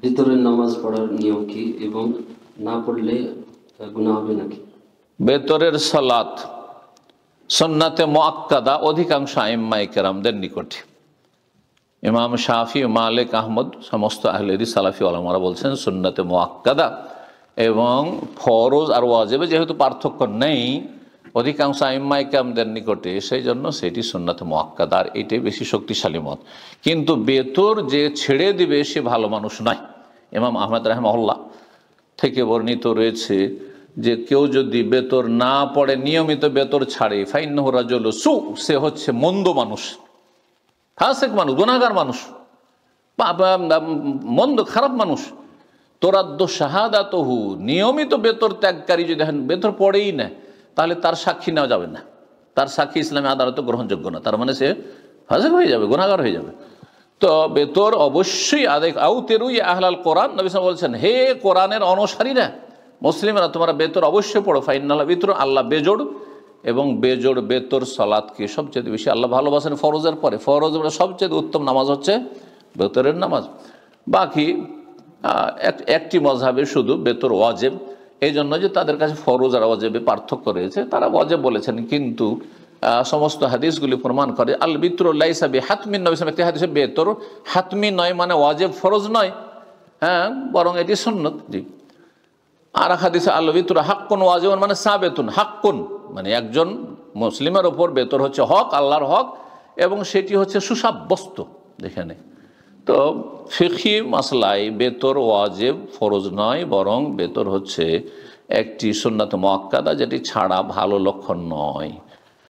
ভিতরের নামাজ পড়ার নিয়ম কি এবং না পড়লে গুনাহ হবে নাকি? বেতরের সালাত সুন্নাতে মুআক্কাদা অধিকাংশ আইম্মায়ে কেরামদের নিকটে। ইমাম শাফি, মালিক, আহমদ সমস্ত আহলে হাদিস সালাফি ওলামারা বলছেন সুন্নাতে মুআক্কাদা এবং ফরজ আর ওয়াজিবে যেহেতু পার্থক্য নেই অধিকাংশ আইম্মায়ে কেরামদের নিকটে, সেই জন্য সেটি সুন্নাতে মুআক্কাদা, আর এটাই বেশি শক্তিশালী মত। কিন্তু বেতর যে ছেড়ে দিবে সে ভালো মানুষ নয়। ইমাম আহমদ রাহিমাহুল্লাহ থেকে বর্ণিত রয়েছে যে কেউ যদি বেতর না পড়ে নিয়মিত বেতর ছাড়ে ফাইন্নাহু রাজুলু সু, সে হচ্ছে মন্দ মানুষ, ফাসিক মানুষ, গুনাহগার মানুষ, মন্দ খারাপ মানুষ। তোরাদ্দ শাহাদাতহু, নিয়মিত বেতর ত্যাগকারী যদি বেতর পড়েই না তাহলে তার সাক্ষী নেওয়া যাবে না, তার সাক্ষী ইসলামী আদালতে গ্রহণযোগ্য না, তার মানে সে ফাসিক হয়ে যাবে, গুনাহগার হয়ে যাবে। তো বেতর অবশ্যই আদায়। আউ তেরুই আহলাল কোরআন, নবী সাল্লাল্লাহু আলাইহি ওয়াসাল্লাম বলছেন, হে কোরআনের অনুসারীরা, মুসলিমরা, তোমরা বেতর অবশ্যই পড়ো। ফাইনাল বিতর, আল্লাহ বেজোড় এবং বেজোড় বেতর সালাতকে সবচেয়ে বেশি আল্লাহ ভালোবাসেন ফরজের পরে। ফরজের সবচেয়ে উত্তম নামাজ হচ্ছে বেতরের নামাজ। বাকি একটি মজহাবে শুধু বেতর ওয়াজিব, এই জন্য যে তাদের কাছে ফরজ আর ওয়াজিবে পার্থক্য রয়েছে, তারা ওয়াজিব বলেছেন। কিন্তু সমস্ত হাদিসগুলি প্রমাণ করে আল বিত্র লাইসা বি হাতমিন, নবী সাল্লাল্লাহু আলাইহি ওয়াসাল্লাম একটি হাদিসে বেতর হাতমি নয়, মানে ওয়াজিব ফরজ নয়, হ্যাঁ, বরং এটি সুন্নত। জি। আর হাদিসে আল বিত্র হাক্কুন ওয়াজিবুন, মানে সাবেতুন, হাক্কুন মানে একজন মুসলিমের ওপর বেতর হচ্ছে হক, আল্লাহর হক, এবং সেটি হচ্ছে সুসাব্যস্ত। এখানে তো ফিকহি মাসলায় বেতর ওয়াজিব ফরজ নয়, বরং বেতর হচ্ছে একটি সুন্নাত মুআক্কাদা, যেটি ছাড়া ভালো লক্ষণ নয়।